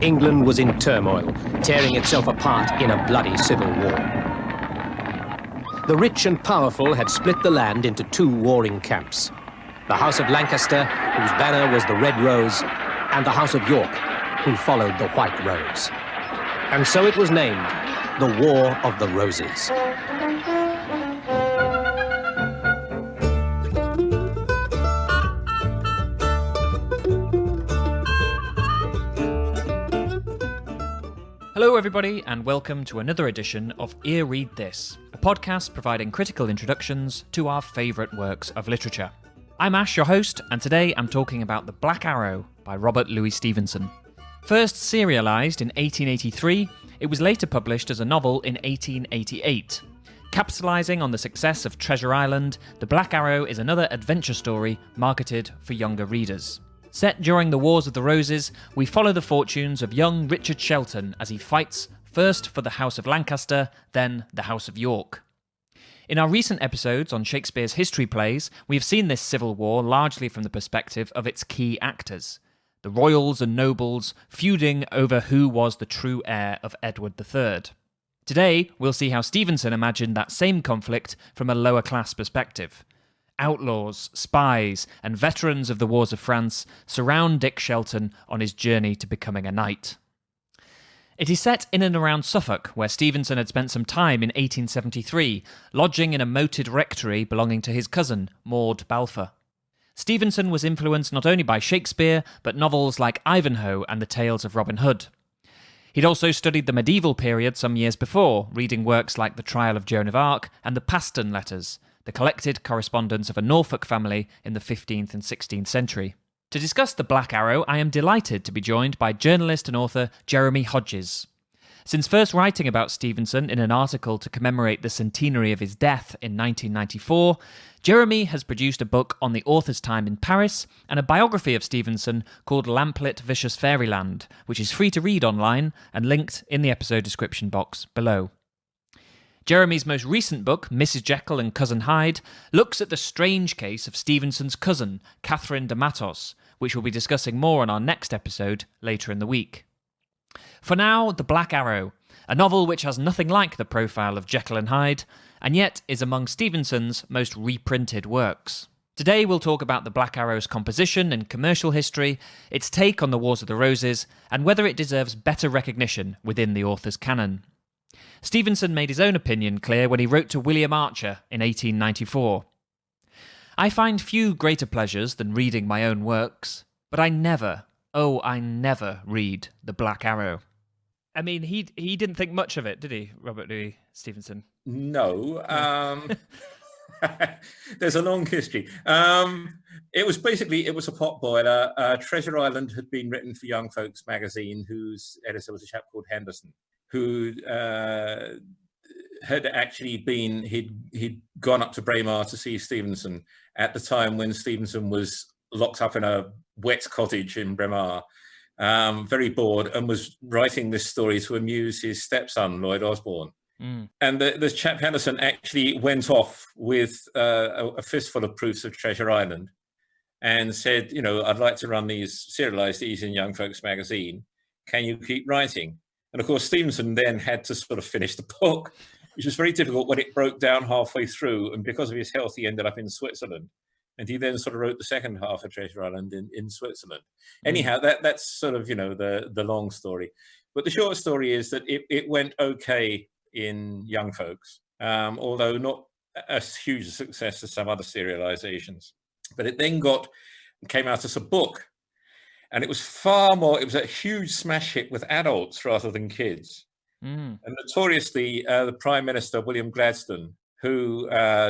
England was in turmoil, tearing itself apart in a bloody civil war. The rich and powerful had split the land into two warring camps. The House of Lancaster, whose banner was the Red Rose, and the House of York, who followed the White Rose. And so it was named the War of the Roses. Hello everybody and welcome to another edition of Ear Read This, a podcast providing critical introductions to our favourite works of literature. I'm Ash, your host, and today I'm talking about The Black Arrow by Robert Louis Stevenson. First serialised in 1883, it was later published as a novel in 1888. Capitalising on the success of Treasure Island, The Black Arrow is another adventure story marketed for younger readers. Set during the Wars of the Roses, we follow the fortunes of young Richard Shelton as he fights first for the House of Lancaster, then the House of York. In our recent episodes on Shakespeare's history plays, we have seen this civil war largely from the perspective of its key actors, the royals and nobles feuding over who was the true heir of Edward III. Today, we'll see how Stevenson imagined that same conflict from a lower-class perspective. Outlaws, spies, and veterans of the wars of France surround Dick Shelton on his journey to becoming a knight. It is set in and around Suffolk, where Stevenson had spent some time in 1873, lodging in a moated rectory belonging to his cousin, Maud Balfour. Stevenson was influenced not only by Shakespeare, but novels like Ivanhoe and the Tales of Robin Hood. He'd also studied the medieval period some years before, reading works like The Trial of Joan of Arc and the Paston Letters, the collected correspondence of a Norfolk family in the 15th and 16th century. To discuss The Black Arrow, I am delighted to be joined by journalist and author Jeremy Hodges. Since first writing about Stevenson in an article to commemorate the centenary of his death in 1994, Jeremy has produced a book on the author's time in Paris and a biography of Stevenson called Lamplit Vicious Fairyland, which is free to read online and linked in the episode description box below. Jeremy's most recent book, Mrs. Jekyll and Cousin Hyde, looks at the strange case of Stevenson's cousin, Catherine de Matos, which we'll be discussing more on our next episode later in the week. For now, The Black Arrow, a novel which has nothing like the profile of Jekyll and Hyde, and yet is among Stevenson's most reprinted works. Today we'll talk about The Black Arrow's composition and commercial history, its take on the Wars of the Roses, and whether it deserves better recognition within the author's canon. Stevenson made his own opinion clear when he wrote to William Archer in 1894. I find few greater pleasures than reading my own works, but I never read The Black Arrow. I mean, he didn't think much of it, did he, Robert Louis Stevenson? No. There's a long history. It was a potboiler. Treasure Island had been written for Young Folks magazine, whose editor was a chap called Henderson, who had actually he'd gone up to Braemar to see Stevenson at the time when Stevenson was locked up in a wet cottage in Braemar, very bored, and was writing this story to amuse his stepson, Lloyd Osborne. Mm. And the chap Henderson actually went off with a fistful of proofs of Treasure Island and said, I'd like to run serialize these in Young Folks magazine. Can you keep writing? And of course, Stevenson then had to sort of finish the book, which was very difficult when it broke down halfway through. And because of his health, he ended up in Switzerland. And he then sort of wrote the second half of Treasure Island in Switzerland. Anyhow, that's sort of, the long story. But the short story is that it went okay in Young Folks, although not a huge success as some other serializations. But it then came out as a book. And it was a huge smash hit with adults rather than kids. Mm. And notoriously, the Prime Minister, William Gladstone, who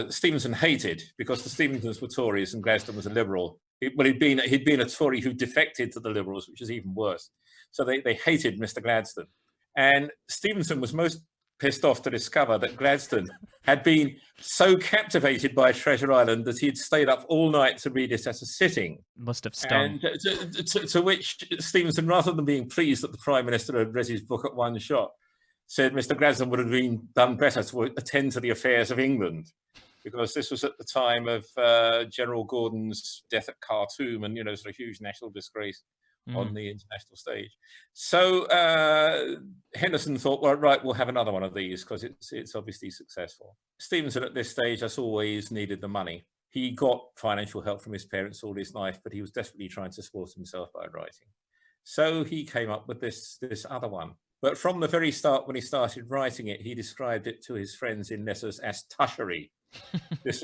Stevenson hated because the Stevensons were Tories and Gladstone was a Liberal. He'd been a Tory who defected to the Liberals, which is even worse. So they hated Mr. Gladstone. And Stevenson was most pissed off to discover that Gladstone had been so captivated by Treasure Island that he'd stayed up all night to read it at a sitting. Must have stung. And to which Stevenson, rather than being pleased that the Prime Minister had read his book at one shot, said Mr. Gladstone would have done better to attend to the affairs of England, because this was at the time of General Gordon's death at Khartoum and, sort of huge national disgrace on the international stage. So Henderson thought, well, right, we'll have another one of these because it's obviously successful. Stevenson at this stage, as always, needed the money. He got financial help from his parents all his life, but he was desperately trying to support himself by writing. So he came up with this other one. But from the very start, when he started writing it, he described it to his friends in letters as tushery. This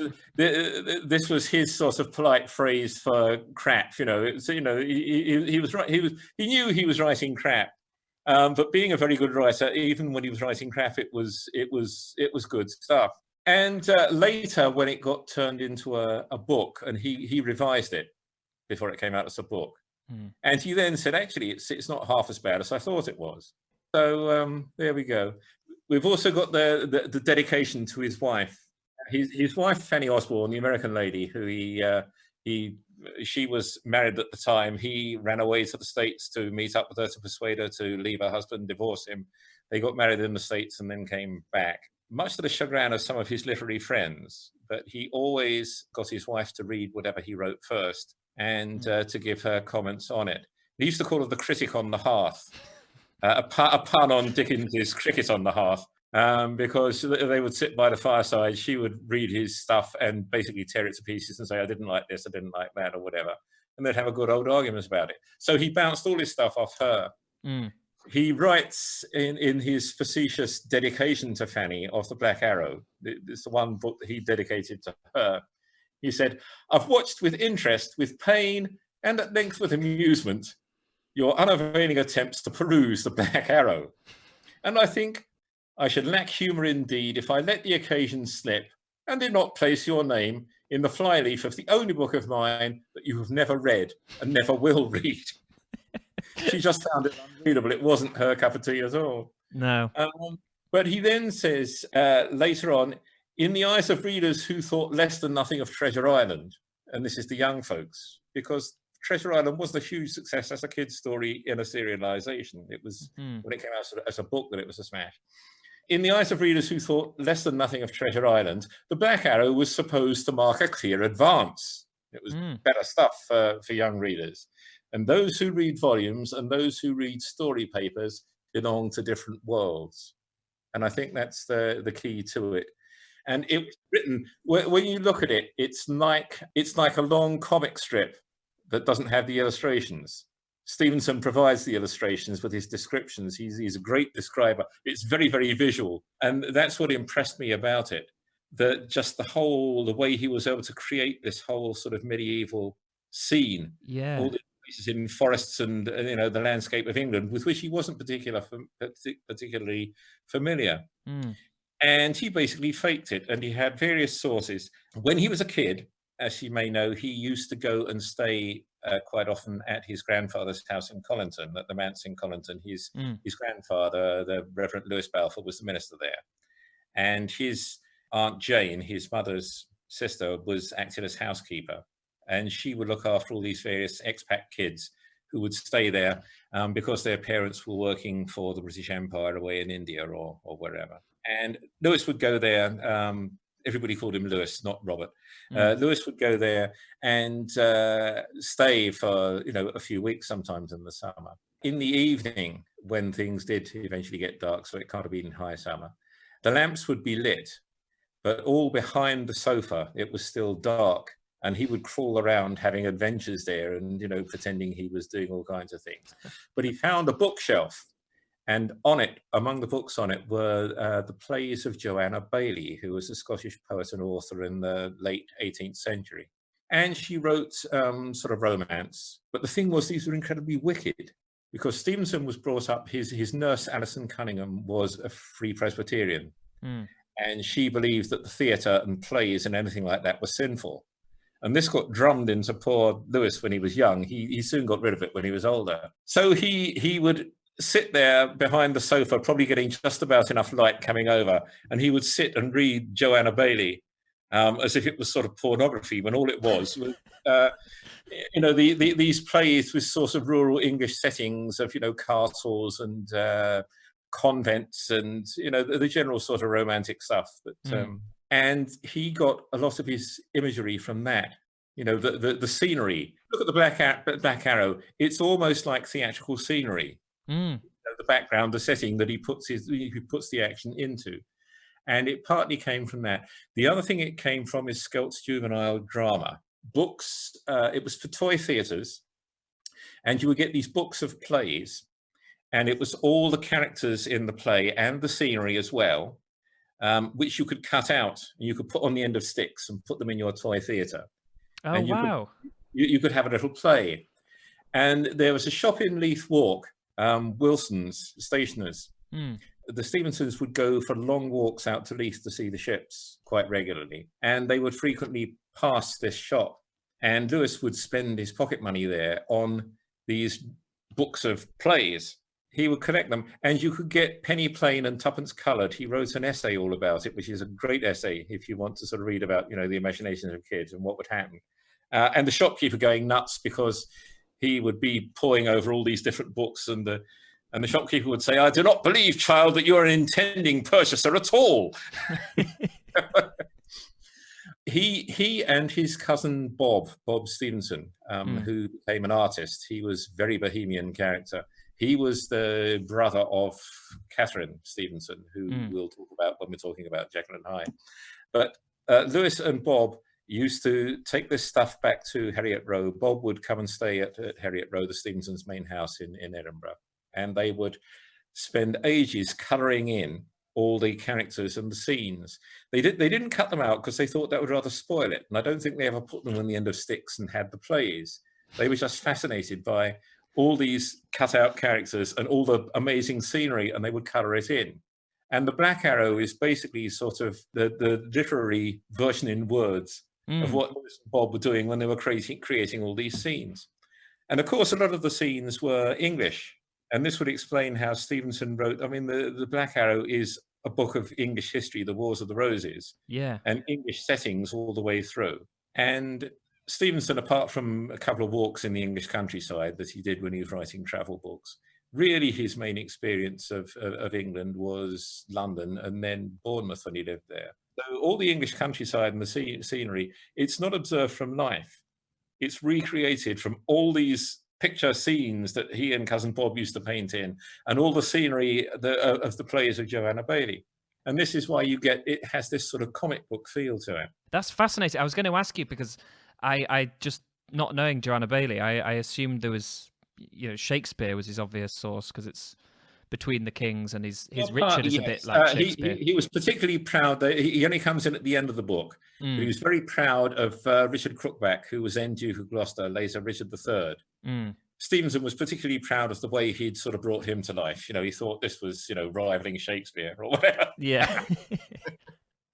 was his sort of polite phrase for crap. He knew he was writing crap, but being a very good writer, even when he was writing crap, it was good stuff. And later, when it got turned into a book, and he revised it before it came out as a book, and he then said, actually, it's not half as bad as I thought it was. So there we go. We've also got the dedication to his wife. His wife, Fanny Osborne, the American lady, who she was married at the time. He ran away to the States to meet up with her, to persuade her to leave her husband, divorce him. They got married in the States and then came back, much to the chagrin of some of his literary friends. But he always got his wife to read whatever he wrote first and to give her comments on it. He used to call her the critic on the hearth, a pun on Dickens's Cricket on the Hearth. Because they would sit by the fireside, she would read his stuff and basically tear it to pieces and say, I didn't like this, I didn't like that, or whatever. And they'd have a good old argument about it. So he bounced all his stuff off her. He writes in his facetious dedication to Fanny of The Black Arrow, it's the one book that he dedicated to her. He said, I've watched with interest, with pain, and at length with amusement, your unavailing attempts to peruse The Black Arrow. And I think I should lack humour indeed if I let the occasion slip and did not place your name in the flyleaf of the only book of mine that you have never read and never will read. She just found it unreadable. It wasn't her cup of tea at all. No. But he then says later on, in the eyes of readers who thought less than nothing of Treasure Island, and this is the young folks, because Treasure Island wasn't a huge success as a kid's story in a serialization. It was, when it came out as a book, that it was a smash. In the eyes of readers who thought less than nothing of Treasure Island, The Black Arrow was supposed to mark a clear advance. It was better stuff for young readers. And those who read volumes and those who read story papers belong to different worlds. And I think that's the key to it. And it was written, when you look at it, it's like a long comic strip that doesn't have the illustrations. Stevenson provides the illustrations with his descriptions. He's a great describer. It's very, very visual. And that's what impressed me about it. The way he was able to create this whole sort of medieval scene. Yeah. All the places in forests and the landscape of England, with which he wasn't particularly familiar. And he basically faked it. And he had various sources. When he was a kid, as you may know, he used to go and stay quite often at his grandfather's house in Colinton, at the manse in Colinton. His grandfather, the Reverend Lewis Balfour, was the minister there. And his Aunt Jane, his mother's sister, was acting as housekeeper. And she would look after all these various expat kids who would stay there because their parents were working for the British Empire away in India or wherever. And Lewis would go there. Everybody called him Lewis, not Robert. Lewis would go there and stay for a few weeks, sometimes in the summer. In the evening, when things did eventually get dark, so it can't have been high summer, the lamps would be lit, but all behind the sofa, it was still dark. And he would crawl around having adventures there and, pretending he was doing all kinds of things. But he found a bookshelf. And on it, among the books on it, were the plays of Joanna Baillie, who was a Scottish poet and author in the late 18th century. And she wrote sort of romance. But the thing was, these were incredibly wicked, because Stevenson was brought up, his nurse, Alison Cunningham, was a Free Presbyterian. And she believed that the theatre and plays and anything like that was sinful. And this got drummed into poor Lewis when he was young. He soon got rid of it when he was older. So he would sit there behind the sofa, probably getting just about enough light coming over, and he would sit and read Joanna Baillie as if it was sort of pornography, when all it was these plays with sort of rural English settings of castles and convents and the general sort of romantic stuff. And he got a lot of his imagery from that. the scenery. Look at the Black Arrow. It's almost like theatrical scenery. The background, the setting that he puts the action into. And it partly came from that. The other thing it came from is Skelt's juvenile drama. Books, it was for toy theatres, and you would get these books of plays, and it was all the characters in the play and the scenery as well, which you could cut out and you could put on the end of sticks and put them in your toy theatre. Oh, and wow. You could have a little play. And there was a shop in Leith Walk, Wilson's Stationers. The Stevensons would go for long walks out to Leith to see the ships quite regularly, and they would frequently pass this shop, and Lewis would spend his pocket money there on these books of plays. He would collect them, and you could get penny plain and tuppence coloured. He wrote an essay all about it, which is a great essay if you want to sort of read about, the imaginations of kids and what would happen. And the shopkeeper going nuts because he would be poring over all these different books, and the shopkeeper would say, "I do not believe, child, that you are an intending purchaser at all." He and his cousin Bob Stevenson, who became an artist. He was a very bohemian character. He was the brother of Catherine Stevenson, who we'll talk about when we're talking about Jekyll and Hyde. But Lewis and Bob used to take this stuff back to Heriot Row. Bob would come and stay at Heriot Row, the Stevensons' main house in Edinburgh, and they would spend ages colouring in all the characters and the scenes. They didn't cut them out because they thought that would rather spoil it, and I don't think they ever put them on the end of sticks and had the plays. They were just fascinated by all these cut out characters and all the amazing scenery, and they would colour it in. And the Black Arrow is basically sort of the literary version in words of what Lewis and Bob were doing when they were creating all these scenes. And of course, a lot of the scenes were English. And this would explain how Stevenson wrote. I mean, the Black Arrow is a book of English history, the Wars of the Roses, and English settings all the way through. And Stevenson, apart from a couple of walks in the English countryside that he did when he was writing travel books, really his main experience of England was London and then Bournemouth when he lived there. So all the English countryside and the scenery, it's not observed from life. It's recreated from all these picture scenes that he and cousin Bob used to paint in, and all the scenery of the plays of Joanna Baillie. And this is why it has this sort of comic book feel to it. That's fascinating. I was going to ask you because I just, not knowing Joanna Baillie, I assumed there was, Shakespeare was his obvious source because it's between the kings, and his Richard is a bit like Shakespeare. He was particularly proud that he only comes in at the end of the book. But he was very proud of Richard Crookback, who was then Duke of Gloucester, later Richard III. Stevenson was particularly proud of the way he'd sort of brought him to life. He thought this was, rivaling Shakespeare or whatever. Yeah.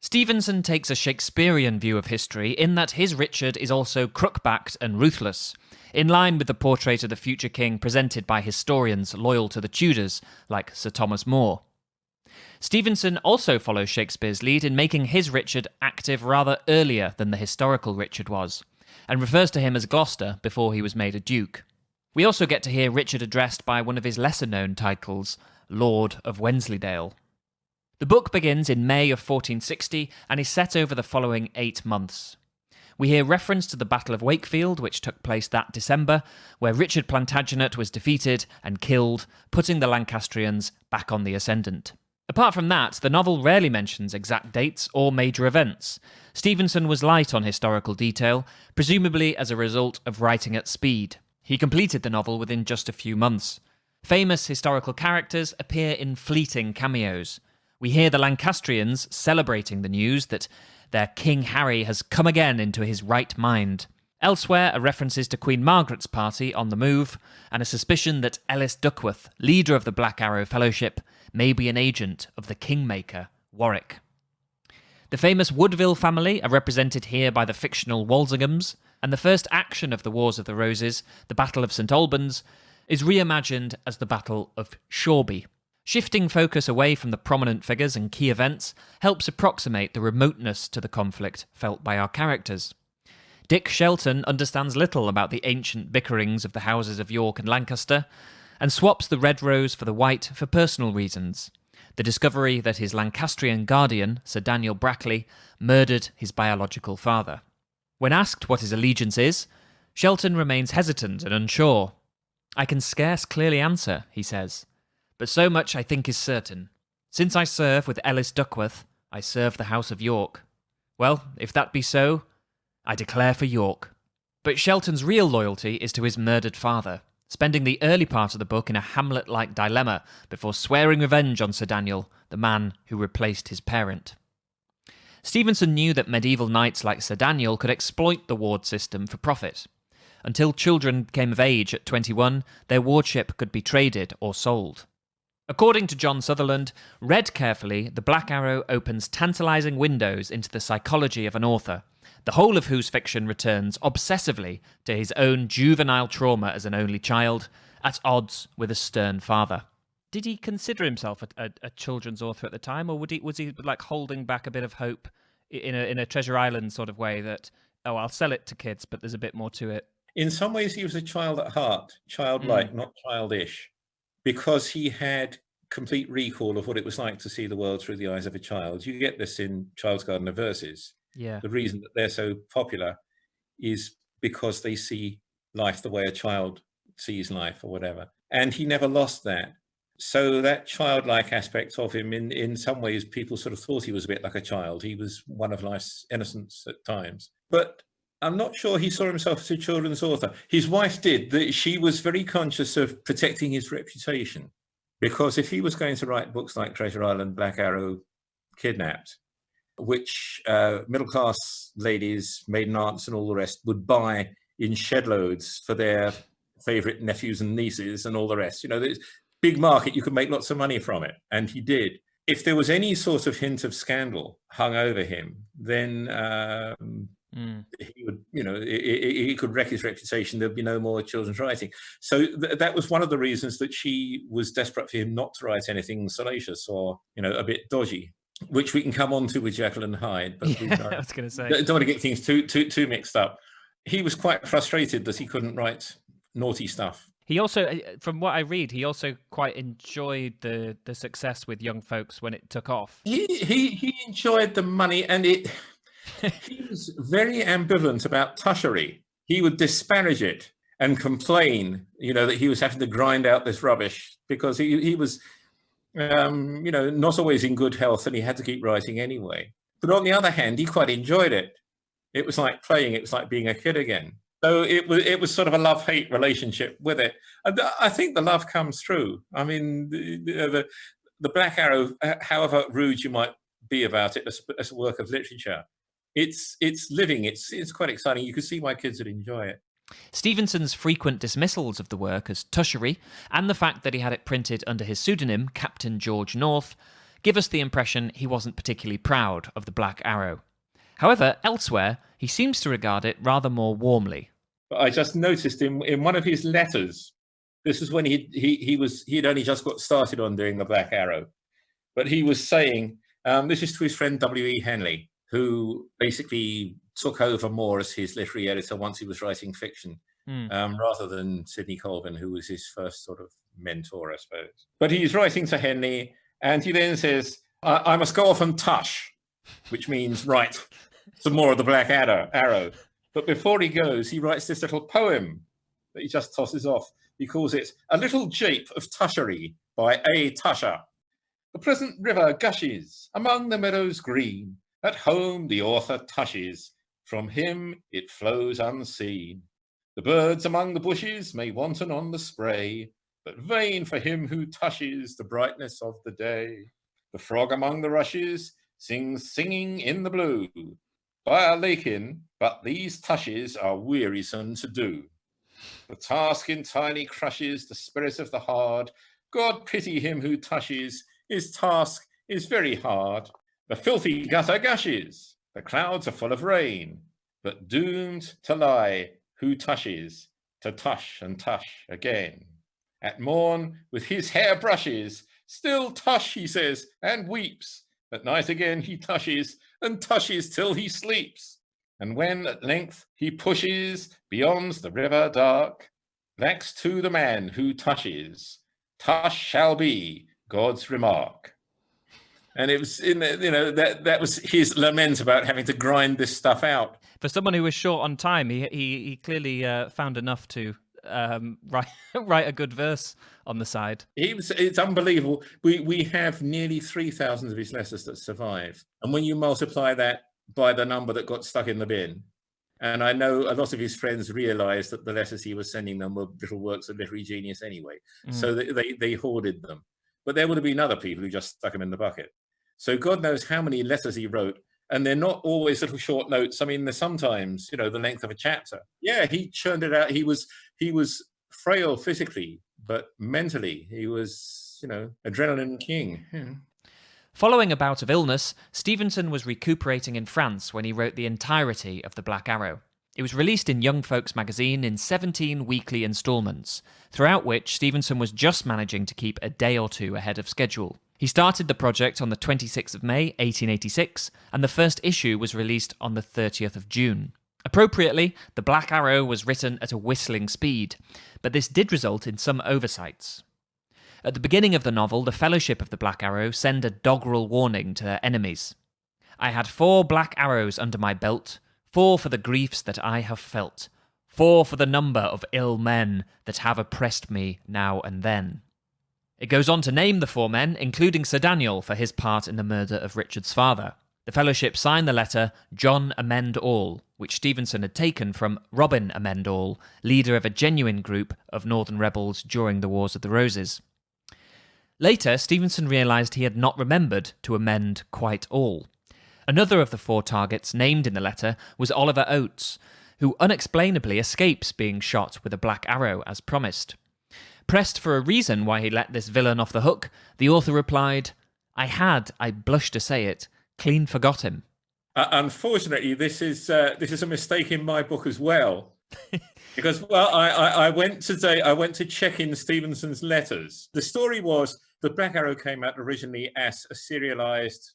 Stevenson takes a Shakespearean view of history in that his Richard is also crook-backed and ruthless, in line with the portrait of the future king presented by historians loyal to the Tudors, like Sir Thomas More. Stevenson also follows Shakespeare's lead in making his Richard active rather earlier than the historical Richard was, and refers to him as Gloucester before he was made a duke. We also get to hear Richard addressed by one of his lesser-known titles, Lord of Wensleydale. The book begins in May of 1460 and is set over the following 8 months. We hear reference to the Battle of Wakefield, which took place that December, where Richard Plantagenet was defeated and killed, putting the Lancastrians back on the ascendant. Apart from that, the novel rarely mentions exact dates or major events. Stevenson was light on historical detail, presumably as a result of writing at speed. He completed the novel within just a few months. Famous historical characters appear in fleeting cameos. We hear the Lancastrians celebrating the news that their King Harry has come again into his right mind. Elsewhere are references to Queen Margaret's party on the move, and a suspicion that Ellis Duckworth, leader of the Black Arrow Fellowship, may be an agent of the Kingmaker, Warwick. The famous Woodville family are represented here by the fictional Walsinghams, and the first action of the Wars of the Roses, the Battle of St Albans, is reimagined as the Battle of Shoreby. Shifting focus away from the prominent figures and key events helps approximate the remoteness to the conflict felt by our characters. Dick Shelton understands little about the ancient bickerings of the houses of York and Lancaster, and swaps the red rose for the white for personal reasons. The discovery that his Lancastrian guardian, Sir Daniel Brackley, murdered his biological father. When asked what his allegiance is, Shelton remains hesitant and unsure. "I can scarce clearly answer," he says, "but so much I think is certain. Since I serve with Ellis Duckworth, I serve the House of York. Well, if that be so, I declare for York." But Shelton's real loyalty is to his murdered father, spending the early part of the book in a Hamlet-like dilemma before swearing revenge on Sir Daniel, the man who replaced his parent. Stevenson knew that medieval knights like Sir Daniel could exploit the ward system for profit. Until children came of age at 21, their wardship could be traded or sold. According to John Sutherland, read carefully, The Black Arrow opens tantalising windows into the psychology of an author, the whole of whose fiction returns obsessively to his own juvenile trauma as an only child, at odds with a stern father. Did he consider himself a children's author at the time, or was he like holding back a bit of hope in a Treasure Island sort of way that, oh, I'll sell it to kids, but there's a bit more to it? In some ways, he was a child at heart, childlike, not childish, because he had complete recall of what it was like to see the world through the eyes of a child. You get this in Child's Garden of Verses. Yeah. The reason that they're so popular is because they see life the way a child sees life or whatever. And he never lost that. So that childlike aspect of him, in some ways, people sort of thought he was a bit like a child. He was one of life's innocence at times. But I'm not sure he saw himself as a children's author. His wife did. She was very conscious of protecting his reputation, because if he was going to write books like Treasure Island, Black Arrow, Kidnapped, which middle-class ladies, maiden aunts and all the rest would buy in shed loads for their favourite nephews and nieces and all the rest, there's big market, you could make lots of money from it. And he did. If there was any sort of hint of scandal hung over him, then he would, he could wreck his reputation. There'd be no more children's writing. So that was one of the reasons that she was desperate for him not to write anything salacious or, a bit dodgy, which we can come on to with Jekyll and Hyde. But I was going to say, don't want to get things too mixed up. He was quite frustrated that he couldn't write naughty stuff. He also, from what I read, he also quite enjoyed the success with young folks when it took off. He enjoyed the money, and he was very ambivalent about tushery. He would disparage it and complain, that he was having to grind out this rubbish because he was, not always in good health, and he had to keep writing anyway. But on the other hand, he quite enjoyed it. It was like playing. It was like being a kid again. So it was sort of a love-hate relationship with it. And I think the love comes through. I mean, the Black Arrow, however rude you might be about it as a work of literature, it's living. It's quite exciting. You can see why kids would enjoy it. Stevenson's frequent dismissals of the work as tushery, and the fact that he had it printed under his pseudonym, Captain George North, give us the impression he wasn't particularly proud of the Black Arrow. However, elsewhere, he seems to regard it rather more warmly. But I just noticed in one of his letters, this is when he'd only just got started on doing the Black Arrow, but he was saying, this is to his friend W.E. Henley, who basically took over more as his literary editor once he was writing fiction, rather than Sidney Colvin, who was his first sort of mentor, I suppose. But he's writing to Henley, and he then says, I must go off and tush, which means write some more of the Black Arrow. But before he goes, he writes this little poem that he just tosses off. He calls it A Little Jape of Tushery by A. Tusher. The pleasant river gushes among the meadows green. At home the author tushes, from him it flows unseen. The birds among the bushes may wanton on the spray, but vain for him who tushes the brightness of the day. The frog among the rushes sings singing in the blue, by a lakin, but these tushes are wearisome to do. The task in tiny crushes the spirit of the hard. God pity him who tushes, his task is very hard. The filthy gutter gushes, the clouds are full of rain, but doomed to lie who tushes, to tush and tush again. At morn, with his hair brushes, still tush, he says, and weeps. At night again he tushes, and tushes till he sleeps. And when at length he pushes beyond the river dark, thanks to the man who tushes, tush shall be God's remark. And it was that was his lament about having to grind this stuff out. For someone who was short on time, he clearly found enough to write a good verse on the side. It's unbelievable. We have nearly 3,000 of his letters that survive, and when you multiply that by the number that got stuck in the bin, and I know a lot of his friends realised that the letters he was sending them were little works of literary genius anyway, so they hoarded them. But there would have been other people who just stuck them in the bucket. So God knows how many letters he wrote, and they're not always little short notes. I mean, they're sometimes, the length of a chapter. Yeah, he churned it out. He was frail physically, but mentally he was, adrenaline king. Yeah. Following a bout of illness, Stevenson was recuperating in France when he wrote the entirety of The Black Arrow. It was released in Young Folks magazine in 17 weekly instalments, throughout which Stevenson was just managing to keep a day or two ahead of schedule. He started the project on the 26th of May, 1886, and the first issue was released on the 30th of June. Appropriately, The Black Arrow was written at a whistling speed, but this did result in some oversights. At the beginning of the novel, the Fellowship of the Black Arrow send a doggerel warning to their enemies. I had 4 black arrows under my belt, 4 for the griefs that I have felt, 4 for the number of ill men that have oppressed me now and then. It goes on to name the 4 men, including Sir Daniel for his part in the murder of Richard's father. The Fellowship signed the letter John Amend All, which Stevenson had taken from Robin Amend All, leader of a genuine group of northern rebels during the Wars of the Roses. Later, Stevenson realised he had not remembered to amend quite all. Another of the 4 targets named in the letter was Oliver Oates, who unexplainably escapes being shot with a black arrow as promised. Pressed for a reason why he let this villain off the hook, the author replied, I blush to say it, clean forgot him. Unfortunately, this is a mistake in my book as well. Because, I went to check in Stevenson's letters. The story was The Black Arrow came out originally as a serialized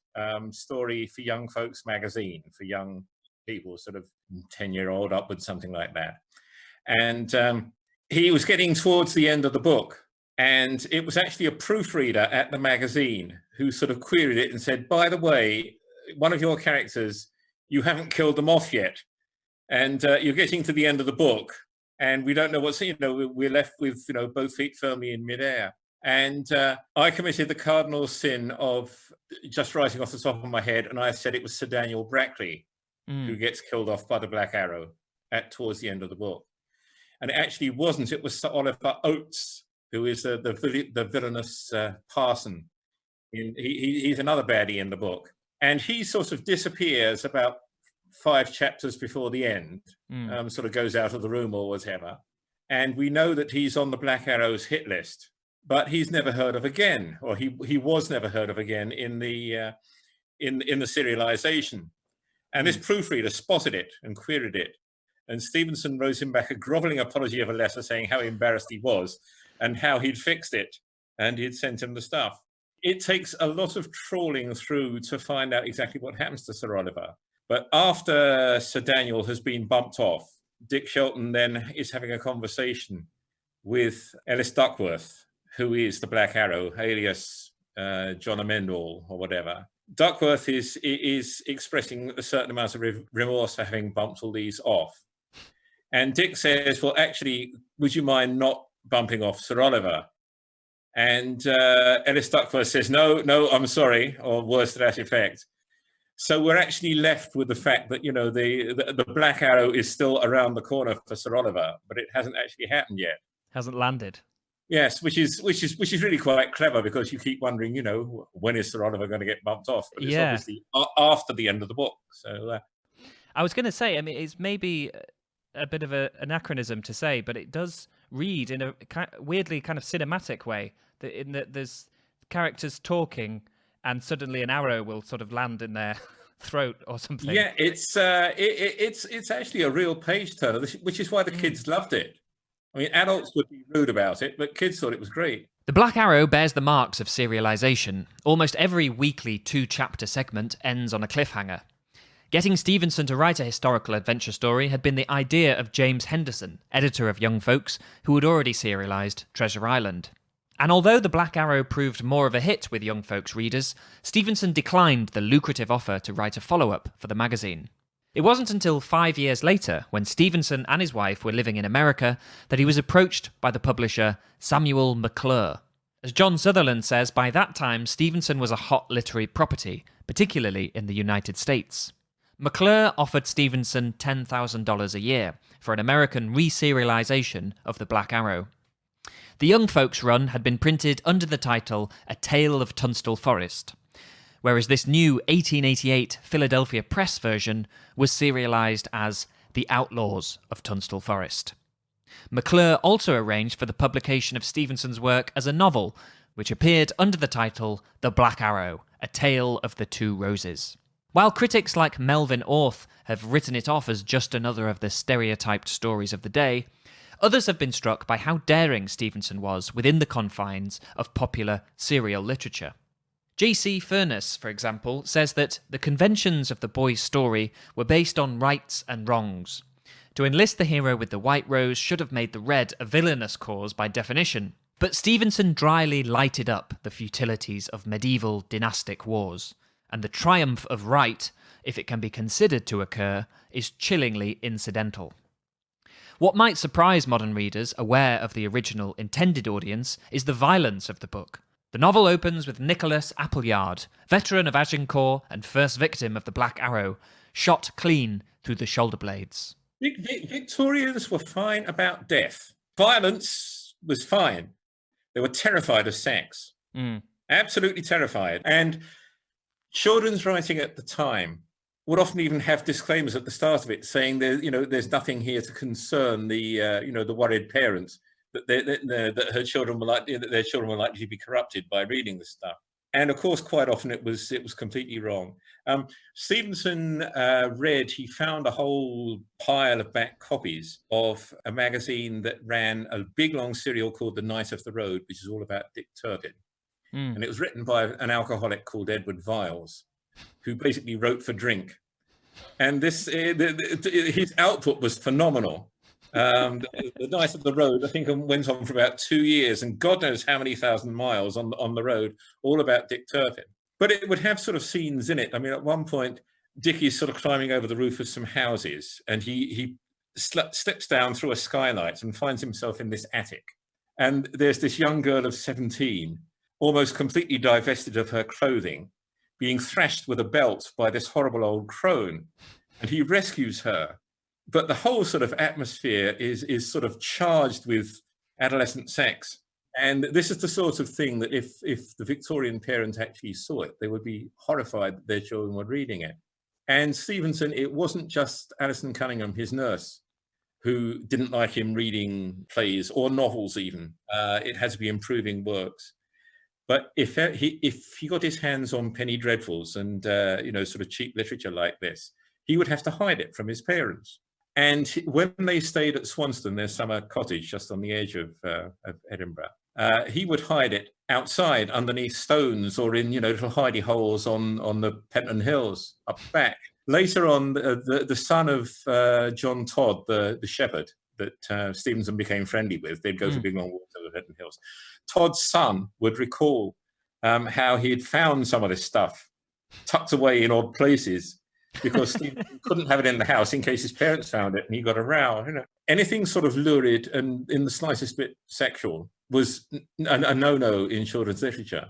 story for Young Folks magazine, for young people, sort of 10-year-old upwards, something like that. And he was getting towards the end of the book, and it was actually a proofreader at the magazine who sort of queried it and said, by the way, one of your characters, you haven't killed them off yet. And you're getting to the end of the book, and we don't know what's, we're left with, both feet firmly in midair. And I committed the cardinal sin of just writing off the top of my head, and I said it was Sir Daniel Brackley who gets killed off by the Black Arrow towards the end of the book. And it actually wasn't. It was Sir Oliver Oates, who is the villainous parson. He's another baddie in the book. And he sort of disappears about 5 chapters before the end, sort of goes out of the room or whatever. And we know that he's on the Black Arrow's hit list, but he's never heard of again, or he was never heard of again in the serialization. And this proofreader spotted it and queried it. And Stevenson wrote him back a grovelling apology of a letter saying how embarrassed he was and how he'd fixed it, and he'd sent him the stuff. It takes a lot of trawling through to find out exactly what happens to Sir Oliver. But after Sir Daniel has been bumped off, Dick Shelton then is having a conversation with Ellis Duckworth, who is the Black Arrow, alias John Amendall or whatever. Duckworth is expressing a certain amount of remorse for having bumped all these off. And Dick says, well, actually, would you mind not bumping off Sir Oliver? And Ellis Duckworth says, no, I'm sorry, or words to that effect. So we're actually left with the fact that, the Black Arrow is still around the corner for Sir Oliver, but it hasn't actually happened yet. Hasn't landed. Yes, which is really quite clever, because you keep wondering, when is Sir Oliver going to get bumped off? But it's obviously after the end of the book. So I was going to say, I mean, it's maybe a bit of an anachronism to say, but it does read in a weirdly kind of cinematic way. In that there's characters talking, and suddenly an arrow will sort of land in their throat or something. Yeah, it's actually a real page turner, which is why the kids loved it. I mean, adults would be rude about it, but kids thought it was great. The Black Arrow bears the marks of serialization. Almost every weekly 2-chapter segment ends on a cliffhanger. Getting Stevenson to write a historical adventure story had been the idea of James Henderson, editor of Young Folks, who had already serialized Treasure Island. And although The Black Arrow proved more of a hit with young folks' readers, Stevenson declined the lucrative offer to write a follow-up for the magazine. It wasn't until 5 years later, when Stevenson and his wife were living in America, that he was approached by the publisher Samuel McClure. As John Sutherland says, by that time Stevenson was a hot literary property, particularly in the United States. McClure offered Stevenson $10,000 a year for an American re-serialization of The Black Arrow. The young folks run had been printed under the title A Tale of Tunstall Forest, whereas this new 1888 Philadelphia Press version was serialized as The Outlaws of Tunstall Forest. McClure also arranged for the publication of Stevenson's work as a novel, which appeared under the title The Black Arrow, A Tale of the Two Roses. While critics like Melvin Orth have written it off as just another of the stereotyped stories of the day, others have been struck by how daring Stevenson was within the confines of popular serial literature. J.C. Furness, for example, says that the conventions of the boy's story were based on rights and wrongs. To enlist the hero with the white rose should have made the red a villainous cause by definition, but Stevenson dryly lighted up the futilities of medieval dynastic wars, and the triumph of right, if it can be considered to occur, is chillingly incidental. What might surprise modern readers aware of the original intended audience is the violence of the book. The novel opens with Nicholas Appleyard, veteran of Agincourt and first victim of the Black Arrow, shot clean through the shoulder blades. Victorians were fine about death. Violence was fine. They were terrified of sex. Absolutely terrified. And children's writing at the time would often even have disclaimers at the start of it saying there's nothing here to concern the worried parents that their children were likely to be corrupted by reading this stuff. And of course, quite often it was completely wrong. Stevenson he found a whole pile of back copies of a magazine that ran a big long serial called The Knight of the Road, which is all about Dick Turpin. And it was written by an alcoholic called Edward Viles, who basically wrote for drink. And his output was phenomenal. The Knight of the Road, I think, went on for about 2 years, and God knows how many thousand miles on the road, all about Dick Turpin. But it would have sort of scenes in it. I mean, at one point, Dickie's sort of climbing over the roof of some houses, and he slips down through a skylight and finds himself in this attic. And there's this young girl of 17, almost completely divested of her clothing, being thrashed with a belt by this horrible old crone, and he rescues her. But the whole sort of atmosphere is sort of charged with adolescent sex. And this is the sort of thing that if the Victorian parent actually saw it, they would be horrified that their children were reading it. And Stevenson, it wasn't just Alison Cunningham, his nurse, who didn't like him reading plays or novels even. It had to be improving works. But if he got his hands on penny dreadfuls and sort of cheap literature like this, he would have to hide it from his parents. And when they stayed at Swanston, their summer cottage just on the edge of Edinburgh, he would hide it outside underneath stones or in little hidey holes on the Pentland Hills up back. Later on, the son of John Todd, the shepherd that Stevenson became friendly with, they'd go for big long walks over the Pentland Hills. Todd's son would recall how he had found some of this stuff tucked away in odd places because Stevenson couldn't have it in the house in case his parents found it and he got a row. Anything sort of lurid and in the slightest bit sexual was a no-no in children's literature.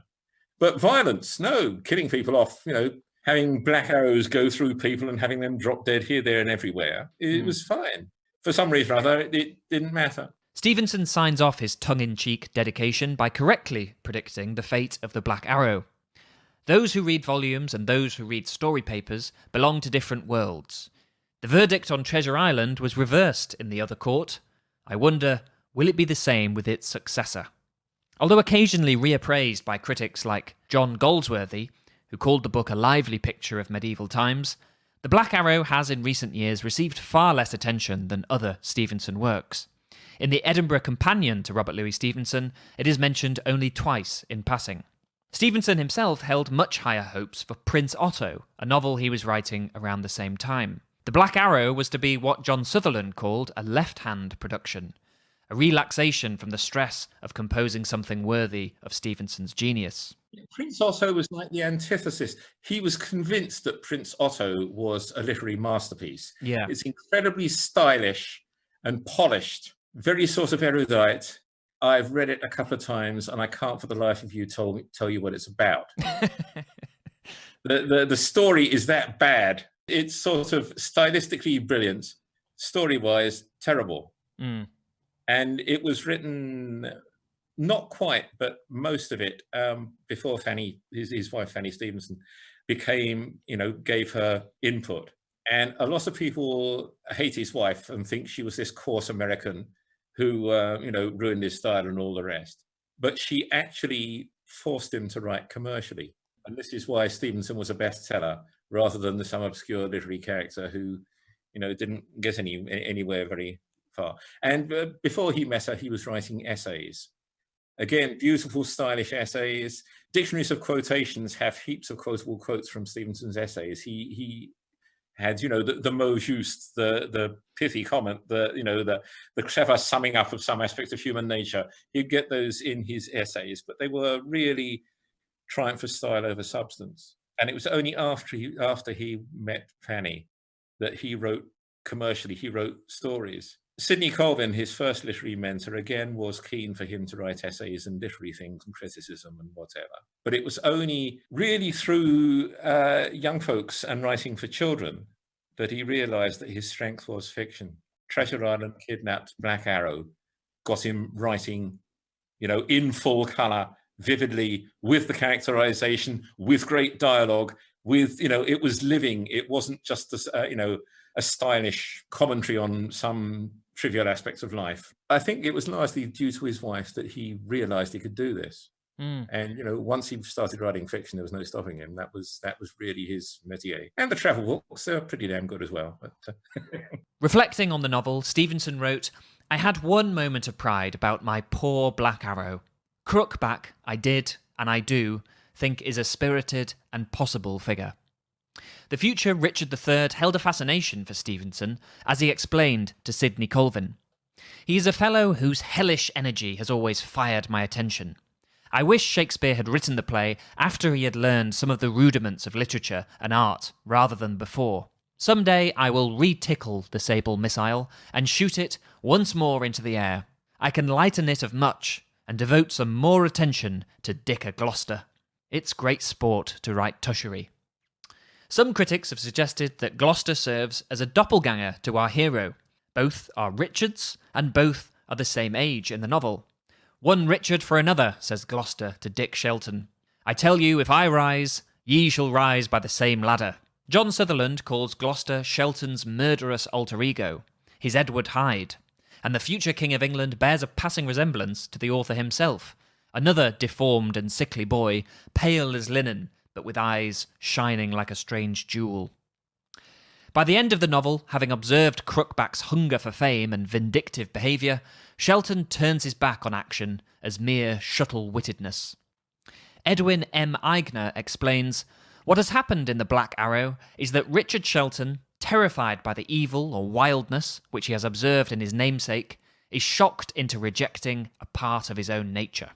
But violence, no, killing people off, having black arrows go through people and having them drop dead here, there and everywhere, it was fine. For some reason or other, it didn't matter. Stevenson signs off his tongue-in-cheek dedication by correctly predicting the fate of the Black Arrow. Those who read volumes and those who read story papers belong to different worlds. The verdict on Treasure Island was reversed in the other court. I wonder, will it be the same with its successor? Although occasionally reappraised by critics like John Goldsworthy, who called the book a lively picture of medieval times, The Black Arrow has in recent years received far less attention than other Stevenson works. In the Edinburgh Companion to Robert Louis Stevenson, it is mentioned only twice in passing. Stevenson himself held much higher hopes for Prince Otto, a novel he was writing around the same time. The Black Arrow was to be what John Sutherland called a left-hand production, a relaxation from the stress of composing something worthy of Stevenson's genius. Prince Otto was like the antithesis. He was convinced that Prince Otto was a literary masterpiece. Yeah. It's incredibly stylish and polished, very sort of erudite. I've read it a couple of times and I can't for the life of you tell you what it's about. The story is that bad. It's sort of stylistically brilliant, story-wise terrible. Mm. And it was written, not quite, but most of it, before Fanny, his wife Fanny Stevenson, gave her input. And a lot of people hate his wife and think she was this coarse American who, ruined his style and all the rest. But she actually forced him to write commercially. And this is why Stevenson was a bestseller rather than some obscure literary character who, didn't get anywhere very far. And before he met her, he was writing essays. Again, beautiful, stylish essays. Dictionaries of quotations have heaps of quotable quotes from Stevenson's essays. He had, the mot juste, the pithy comment, the clever summing up of some aspect of human nature. He'd get those in his essays, but they were really triumph of style over substance. And it was only after he met Fanny that he wrote commercially. He wrote stories. Sidney Colvin, his first literary mentor, again was keen for him to write essays and literary things and criticism and whatever. But it was only really through young folks and writing for children that he realized that his strength was fiction. Treasure Island, Kidnapped, Black Arrow got him writing, in full color, vividly, with the characterization, with great dialogue, with, it was living. It wasn't just a stylish commentary on some trivial aspects of life. I think it was largely due to his wife that he realized he could do this. Mm. And once he started writing fiction, there was no stopping him. That was really his métier. And the travel books are pretty damn good as well. But Reflecting on the novel, Stevenson wrote, "I had one moment of pride about my poor Black Arrow. Crookback, I did, and I do, think is a spirited and possible figure." The future Richard III held a fascination for Stevenson, as he explained to Sidney Colvin. "He is a fellow whose hellish energy has always fired my attention. I wish Shakespeare had written the play after he had learned some of the rudiments of literature and art, rather than before. Some day I will re-tickle the sable missile and shoot it once more into the air. I can lighten it of much and devote some more attention to Dick o' Gloucester. It's great sport to write tushery." Some critics have suggested that Gloucester serves as a doppelganger to our hero. Both are Richards, and both are the same age in the novel. "One Richard for another," says Gloucester to Dick Shelton. "I tell you, if I rise, ye shall rise by the same ladder." John Sutherland calls Gloucester Shelton's murderous alter ego, his Edward Hyde, and the future King of England bears a passing resemblance to the author himself, another deformed and sickly boy, pale as linen, but with eyes shining like a strange jewel. By the end of the novel, having observed Crookback's hunger for fame and vindictive behaviour, Shelton turns his back on action as mere shuttle-wittedness. Edwin M. Eigner explains, "What has happened in The Black Arrow is that Richard Shelton, terrified by the evil or wildness which he has observed in his namesake, is shocked into rejecting a part of his own nature."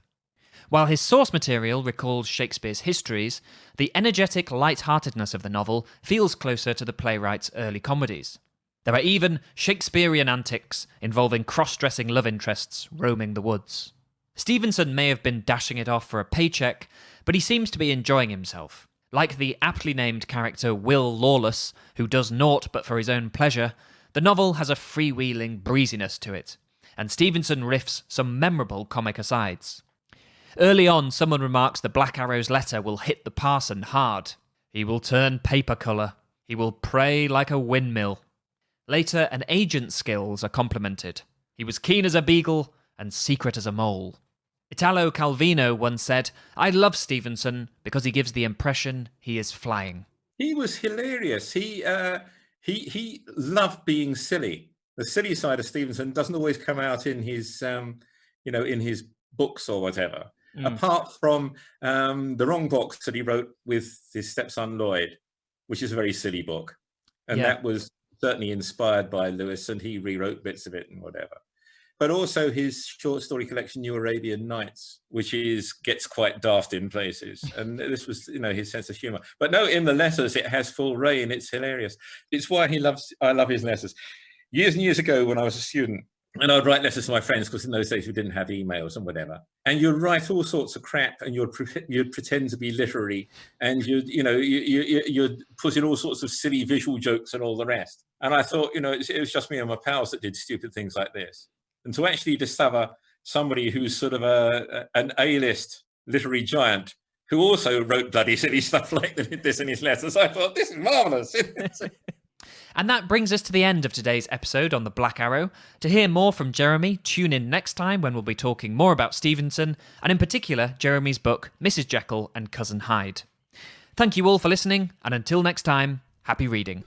While his source material recalls Shakespeare's histories, the energetic light-heartedness of the novel feels closer to the playwright's early comedies. There are even Shakespearean antics involving cross-dressing love interests roaming the woods. Stevenson may have been dashing it off for a paycheck, but he seems to be enjoying himself. Like the aptly named character Will Lawless, who does naught but for his own pleasure, the novel has a freewheeling breeziness to it, and Stevenson riffs some memorable comic asides. Early on, someone remarks the Black Arrow's letter will hit the parson hard. "He will turn paper colour. He will pray like a windmill." Later, an agent's skills are complimented. "He was keen as a beagle and secret as a mole." Italo Calvino once said, "I love Stevenson because he gives the impression he is flying." he was hilarious. He loved being silly. The silly side of Stevenson doesn't always come out in his, in his books or whatever. Apart from The Wrong Box that he wrote with his stepson Lloyd, which is a very silly book. And that was certainly inspired by Lewis, and he rewrote bits of it and whatever. but also his short story collection, New Arabian Nights, which gets quite daft in places. And this was, his sense of humor. But no, in the letters, it has full reign. It's hilarious. It's why I love his letters. Years and years ago, when I was a student, and I'd write letters to my friends, because in those days we didn't have emails and whatever. And you'd write all sorts of crap, and you'd pretend to be literary, and you'd put in all sorts of silly visual jokes and all the rest. And I thought, it was just me and my pals that did stupid things like this. And to actually discover somebody who's sort of an A-list literary giant who also wrote bloody silly stuff like this in his letters, I thought, this is marvellous. And that brings us to the end of today's episode on the Black Arrow. To hear more from Jeremy, tune in next time when we'll be talking more about Stevenson, and in particular, Jeremy's book, Mrs. Jekyll and Cousin Hyde. Thank you all for listening, and until next time, happy reading.